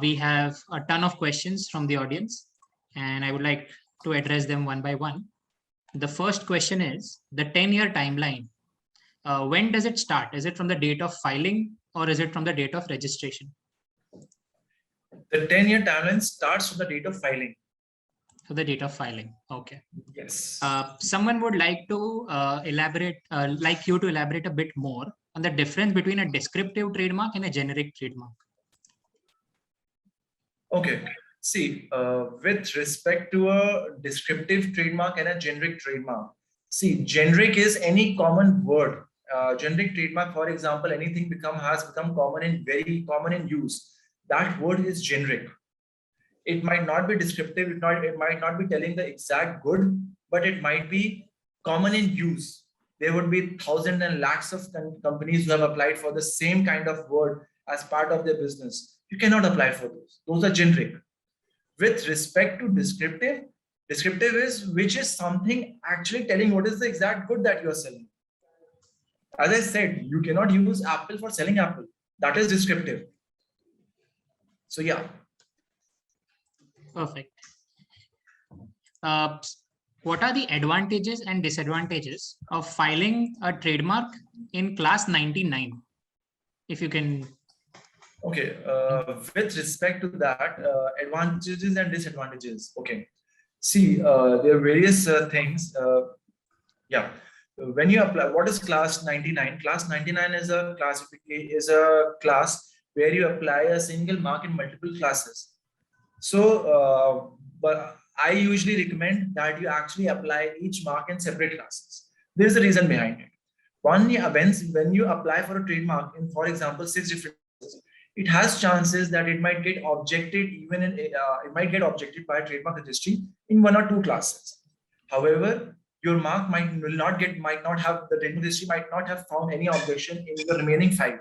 We have a ton of questions from the audience, and I would like to address them one by one. The first question is the 10-year timeline. When does it start? Is it from the date of filing or is it from the date of registration? The 10-year timeline starts from the date of filing. So the date of filing. Okay. Yes. Someone would like to elaborate a bit more on the difference between a descriptive trademark and a generic trademark. Okay. See, with respect to a descriptive trademark and a generic trademark, see, generic is any common word. Generic trademark, for example, anything has become very common in use. That word is generic. It might not be descriptive. It might not be telling the exact good, but it might be common in use. There would be thousands and lakhs of companies who have applied for the same kind of word as part of their business. You cannot apply for those. Those are generic. With respect to descriptive is which is something actually telling what is the exact good that you are selling. As I said, you cannot use Apple for selling Apple. That is descriptive. So yeah. Perfect. What are the advantages and disadvantages of filing a trademark in class 99? If you can. Okay, with respect to that, advantages and disadvantages. Okay, see, there are various things. Yeah, when you apply, what is class 99? Class 99 is a class where you apply a single mark in multiple classes. So, but I usually recommend that you actually apply each mark in separate classes. There is a reason behind it. When you apply for a trademark in, for example, 6 different classes, it has chances that it might get objected by a trademark registry in 1 or 2 classes. However, your mark the trademark registry might not have found any objection in the remaining 5.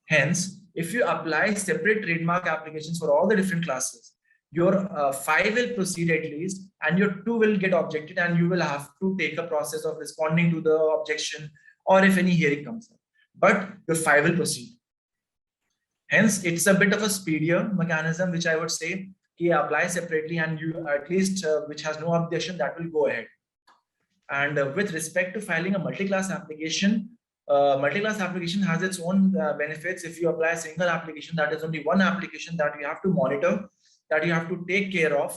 Hence, if you apply separate trademark applications for all the different classes, your 5 will proceed at least, and your 2 will get objected, and you will have to take a process of responding to the objection, or if any hearing comes up. But your 5 will proceed. Hence, it's a bit of a speedier mechanism, which I would say, apply separately, and you at least which has no objection, that will go ahead. And with respect to filing a multi-class application has its own benefits. If you apply a single application, that is only one application that you have to monitor, that you have to take care of.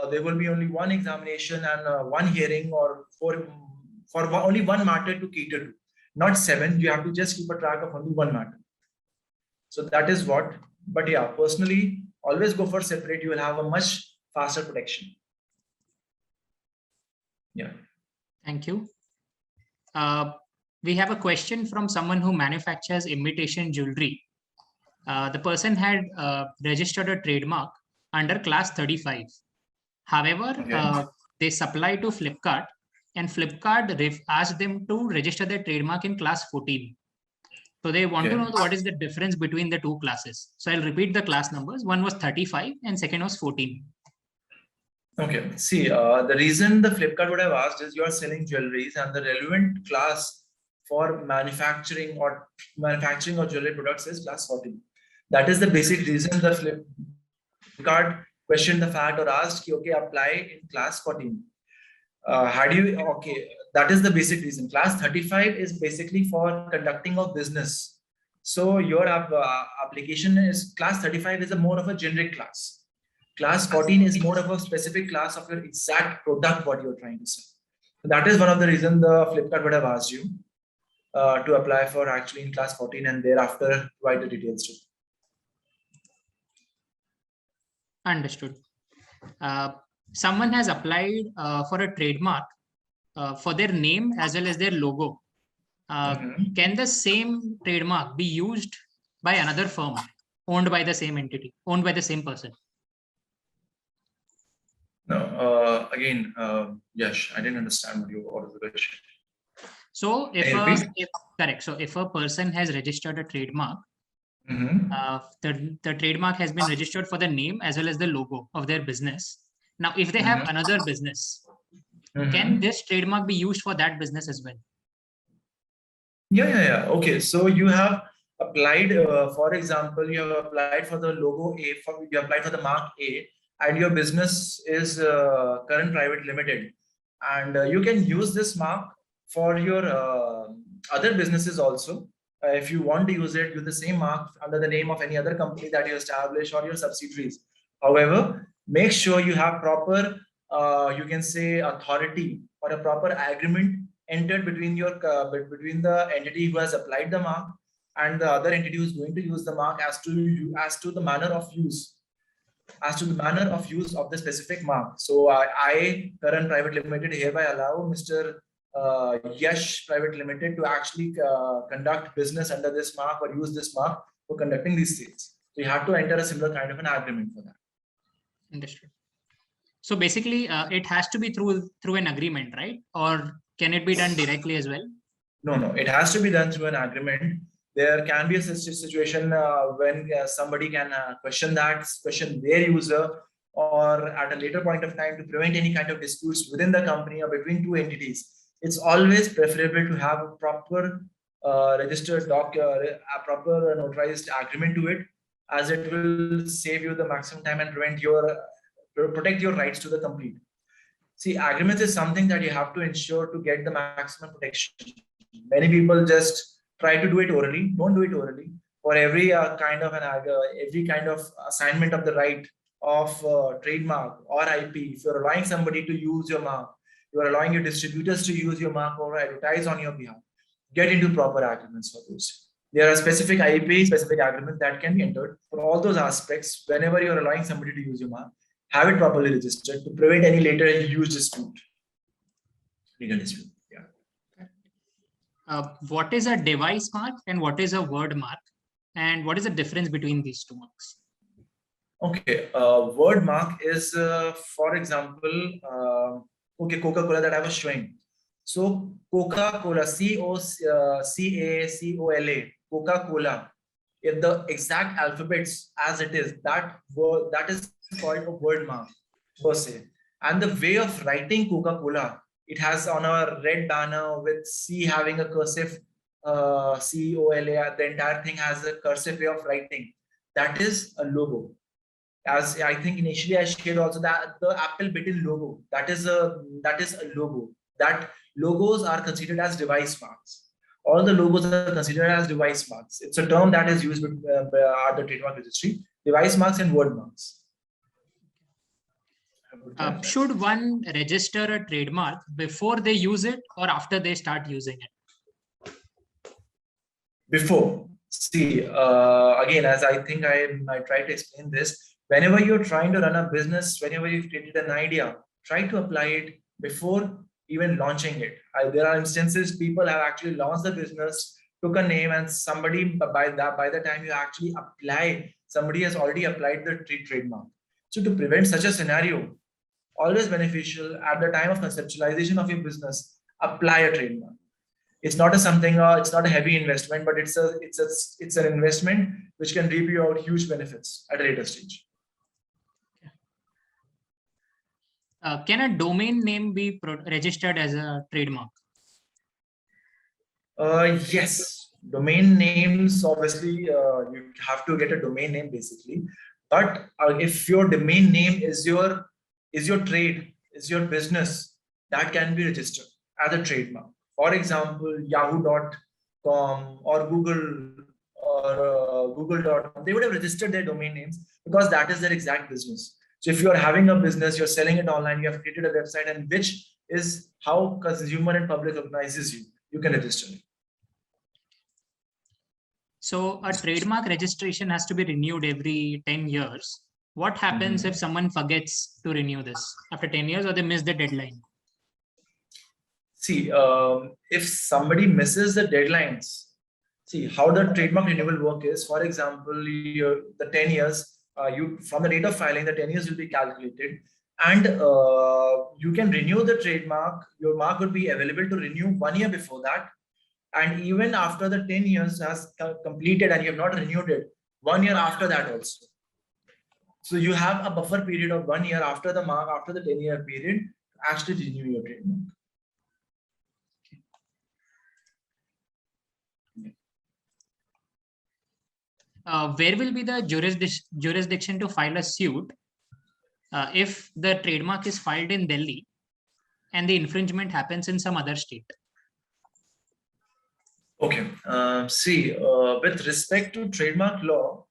There will be only one examination and one hearing, or for only one matter to cater to, not 7. You have to just keep a track of only one matter. So that is what. But yeah, personally, always go for separate. You will have a much faster protection. Yeah. Thank you. We have a question from someone who manufactures imitation jewelry. The person had registered a trademark under class 35. However, Okay. they supply to Flipkart, and Flipkart asked them to register their trademark in class 14. So they want to know what is the difference between the 2 classes. So I'll repeat the class numbers. One was 35 and second was 14. Okay. See, the reason the Flipkart would have asked is you are selling jewelries, and the relevant class for manufacturing or jewelry products is class 14. That is the basic reason the Flipkart questioned the fact or asked, okay, apply in class 14. That is the basic reason. Class 35 is basically for conducting of business. So your application is class 35 is more of a generic class. Class 14 is more of a specific class of your exact product what you're trying to sell. So that is one of the reasons the Flipkart would have asked you to apply for actually in class 14, and thereafter provide the details to. Understood. Someone has applied for a trademark for their name as well as their logo. Can the same trademark be used by another firm owned by the same entity, owned by the same person? No, again, Yash, I didn't understand what is the question. So if a person has registered a trademark, the trademark has been registered for the name as well as the logo of their business. Now, if they have another business, can this trademark be used for that business as well? Yeah. Okay, so you have applied, for example, you have applied for the logo A, you applied for the mark A, and your business is current private limited, and you can use this mark for your other businesses also. If you want to use the same mark under the name of any other company that you establish or your subsidiaries. However, make sure you have proper, you can say, authority or a proper agreement entered between between the entity who has applied the mark and the other entity who is going to use the mark as to the manner of use, as to the manner of use of the specific mark. So I Karan Private Limited, hereby allow Mr. Yash Private Limited to actually conduct business under this mark or use this mark for conducting these sales. So you have to enter a similar kind of an agreement for that. Understood. So basically, it has to be through an agreement, right? Or can it be done directly as well? No. It has to be done through an agreement. There can be a situation when somebody can question their user, or at a later point of time to prevent any kind of disputes within the company or between two entities. It's always preferable to have a proper registered a proper notarized agreement to it, as it will save you the maximum time and protect your rights to the complete. See, agreements is something that you have to ensure to get the maximum protection. Many people just try to do it orally. Don't do it orally. For every every kind of assignment of the right of trademark or IP, if you're allowing somebody to use your mark, you are allowing your distributors to use your mark or advertise on your behalf. Get into proper agreements for those. There are specific IP, specific agreements that can be entered for all those aspects. Whenever you're allowing somebody to use your mark, have it properly registered to prevent any later huge dispute, legal dispute. What is a device mark and what is a word mark? And what is the difference between these two marks? Okay, word mark is, for example, okay, Coca-Cola that I was showing. So Coca-Cola, Coca-Cola, Coca-Cola. If the exact alphabets as it is, that is called a word mark per se. And the way of writing Coca-Cola, it has on a red banner with C having a cursive COLA. The entire thing has a cursive way of writing. That is a logo. As I think initially I shared also that the Apple bitten logo, that is a logo. That logos are considered as device marks. All the logos are considered as device marks. It's a term that is used at the trademark registry. Device marks and word marks. Should one register a trademark before they use it or after they start using it? Before. See, again, as I think I tried to explain this, whenever you're trying to run a business, whenever you've created an idea, try to apply it before even launching it. There are instances people have actually launched the business, took a name, and somebody by the time you actually apply, somebody has already applied the trademark. So to prevent such a scenario, always beneficial at the time of conceptualization of your business, apply a trademark. It's not it's not a heavy investment, but it's an investment which can reap you out huge benefits at a later stage. Can a domain name be registered as a trademark? Yes, domain names, obviously, you have to get a domain name basically. But if your domain name is your trade, is your business, that can be registered as a trademark. For example, yahoo.com or Google or google.com, they would have registered their domain names because that is their exact business. So if you're having a business, you're selling it online, you have created a website, and which is how consumer and public recognizes you, you can register it. So a trademark registration has to be renewed every 10 years. What happens if someone forgets to renew this after 10 years or they miss the deadline? See, if somebody misses the deadlines, see how the trademark renewal work is. For example, the 10 years, from the date of filing, the 10 years will be calculated, and you can renew the trademark. Your mark would be available to renew 1 year before that, and even after the 10 years has completed and you have not renewed it, 1 year after that also. So you have a buffer period of 1 year after the 10-year period to actually renew your trademark. where will be the jurisdiction to file a suit if the trademark is filed in Delhi and the infringement happens in some other state? Okay. With respect to trademark law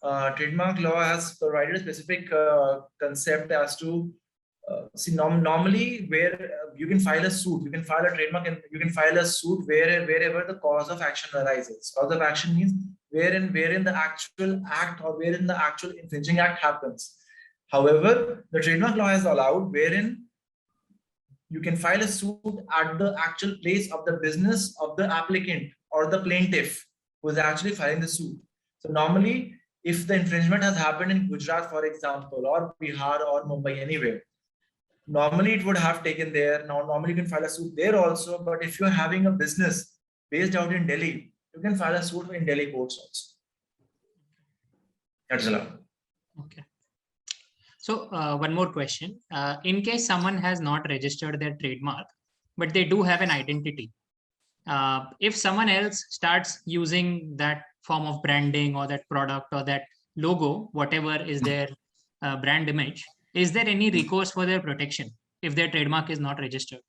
has provided a specific concept as to normally where you can file a suit, you can file a trademark, and you can file a suit wherever the cause of action arises. Cause of action means wherein the actual act or wherein the actual infringing act happens. However, the trademark law has allowed wherein you can file a suit at the actual place of the business of the applicant or the plaintiff who is actually filing the suit. So normally, if the infringement has happened in Gujarat, for example, or Bihar or Mumbai, anywhere, normally it would have taken there. Now, normally you can file a suit there also, but if you're having a business based out in Delhi, you can file a suit in Delhi courts also. That's allowed. Okay. So one more question. In case someone has not registered their trademark, but they do have an identity, if someone else starts using that form of branding or that product or that logo, whatever is their brand image, is there any recourse for their protection if their trademark is not registered?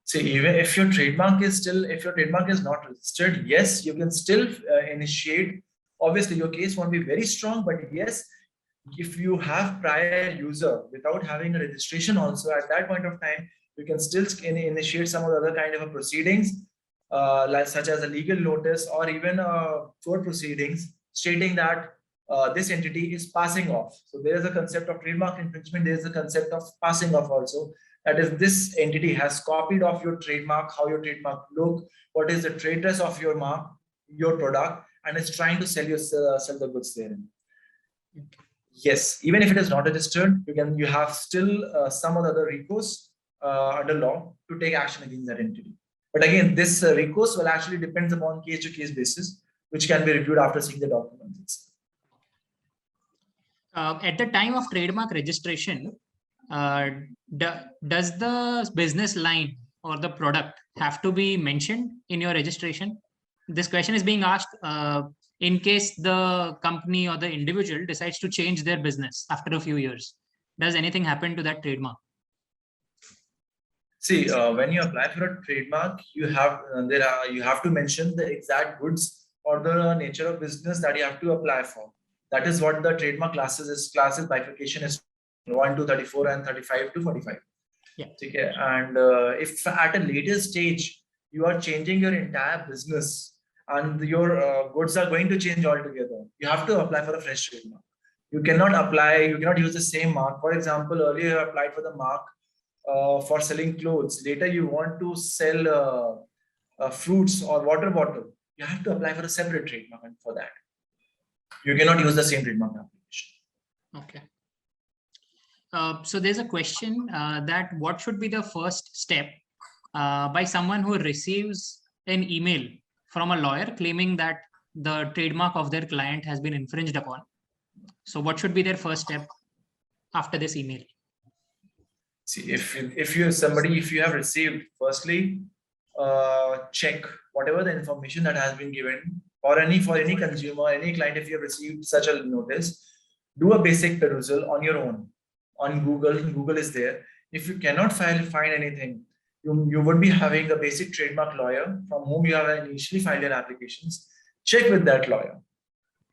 See, even if your trademark is not registered, yes, you can still initiate. Obviously, your case won't be very strong, but yes, if you have prior user without having a registration also at that point of time, you can still initiate some of the other kind of proceedings, such as a legal notice or even court proceedings stating that this entity is passing off. So there is a concept of trademark infringement. There is a concept of passing off also. That is, this entity has copied off your trademark, how your trademark look, what is the trade dress of your mark, your product, and is trying to sell the goods therein. Yes, even if it is not registered, you have still some other recourse under law to take action against that entity. But again, this recourse will actually depends upon case-to-case basis, which can be reviewed after seeing the documents. At the time of trademark registration, does the business line or the product have to be mentioned in your registration? This question is being asked in case the company or the individual decides to change their business after a few years. Does anything happen to that trademark? See, when you apply for a trademark, you have to mention the exact goods or the nature of business that you have to apply for. That is what the trademark classes bifurcation is 1 to 34 and 35 to 45. Yeah. Okay. And if at a later stage you are changing your entire business and your goods are going to change altogether, you have to apply for a fresh trademark. You cannot use the same mark. For example, earlier you applied for the mark for selling clothes. Later you want to sell fruits or water bottle. You have to apply for a separate trademark for that. You cannot use the same trademark application. Okay. So there's a question that what should be the first step by someone who receives an email from a lawyer claiming that the trademark of their client has been infringed upon? So what should be their first step after this email? See, if you have received, firstly, check whatever the information that has been given for any consumer, any client. If you have received such a notice, do a basic perusal on your own on Google. Google is there. If you cannot find anything, you would be having a basic trademark lawyer from whom you have initially filed your applications. Check with that lawyer.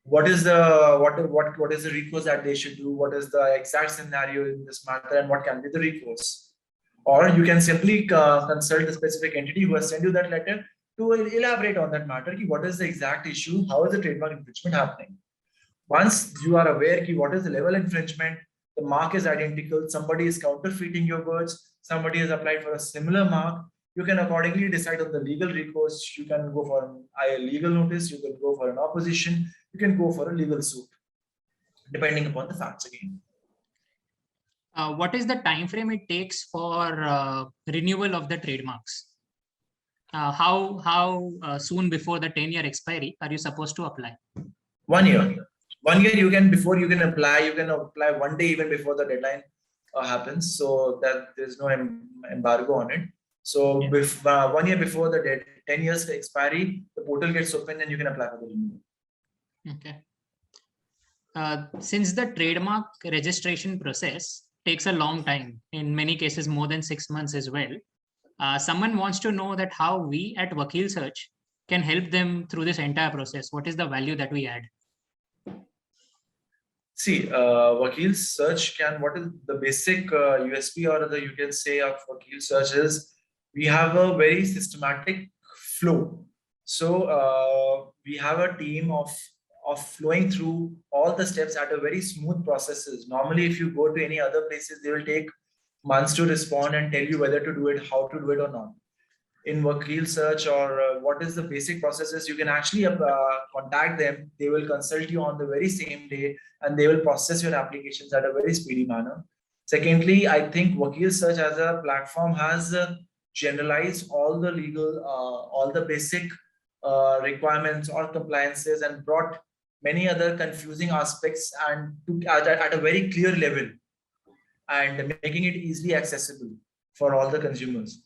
What is the recourse that they should do? What is the exact scenario in this matter, and what can be the recourse? Or you can simply consult the specific entity who has sent you that letter to elaborate on that matter. What is the exact issue? How is the trademark infringement happening? Once you are aware what is the level of infringement, the mark is identical, somebody is counterfeiting your words, somebody has applied for a similar mark, you can accordingly decide on the legal recourse. You can go for a legal notice, you can go for an opposition, you can go for a legal suit, depending upon the facts again. What is the time frame it takes for renewal of the trademarks? How soon before the 10-year expiry are you supposed to apply? 1 year. 1 year you can apply 1 day even before the deadline happens, so that there's no embargo on it. So with 1 year before the 10 years expiry, the portal gets open and you can apply for the renewal. Okay. Since the trademark registration process takes a long time, in many cases more than 6 months as well, someone wants to know that how we at Vakilsearch can help them through this entire process. What is the value that we add? See, Vakilsearch what is the basic USP, or you can say of Vakilsearch is we have a very systematic flow. So we have a team of flowing through all the steps at a very smooth processes. Normally, if you go to any other places, they will take months to respond and tell you whether to do it, how to do it or not. In Vakilsearch, or what is the basic processes, you can actually contact them. They will consult you on the very same day, and they will process your applications at a very speedy manner. Secondly, I think Vakilsearch as a platform has generalized all the legal, all the basic requirements or compliances, and brought many other confusing aspects and at a very clear level, and making it easily accessible for all the consumers.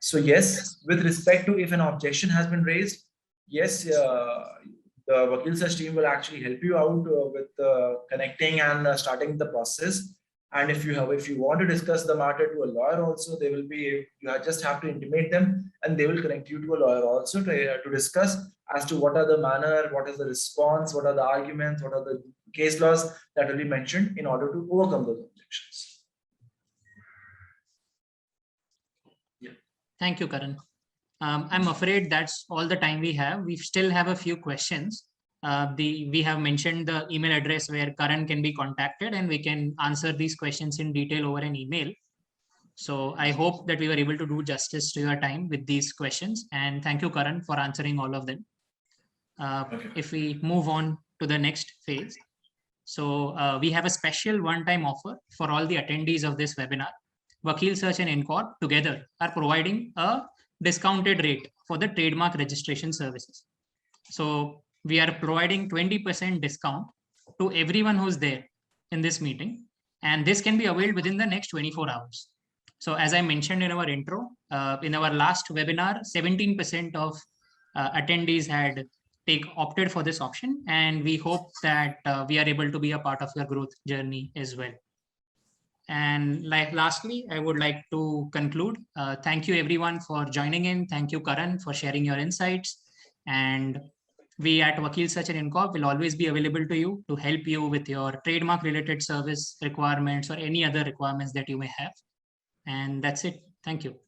So yes, with respect to if an objection has been raised, yes, the Vakilsearch team will actually help you out with connecting and starting the process. And if you want to discuss the matter to a lawyer also, they will be, just have to intimate them, and they will connect you to a lawyer also to discuss as to what are the manner, what is the response, what are the arguments, what are the case laws that will be mentioned in order to overcome those objections. Thank you, Karan. I'm afraid that's all the time we have. We still have a few questions. We have mentioned the email address where Karan can be contacted, and we can answer these questions in detail over an email. So I hope that we were able to do justice to your time with these questions. And thank you, Karan, for answering all of them. If we move on to the next phase. So we have a special one-time offer for all the attendees of this webinar. Vakilsearch and InCorp together are providing a discounted rate for the trademark registration services. So we are providing 20% discount to everyone who's there in this meeting. And this can be availed within the next 24 hours. So as I mentioned in our intro, in our last webinar, 17% of attendees had opted for this option. And we hope that we are able to be a part of your growth journey as well. And lastly, I would like to conclude. Thank you everyone for joining in. Thank you, Karan, for sharing your insights. And we at Vakilsearch and InCorp will always be available to you to help you with your trademark related service requirements or any other requirements that you may have. And that's it. Thank you.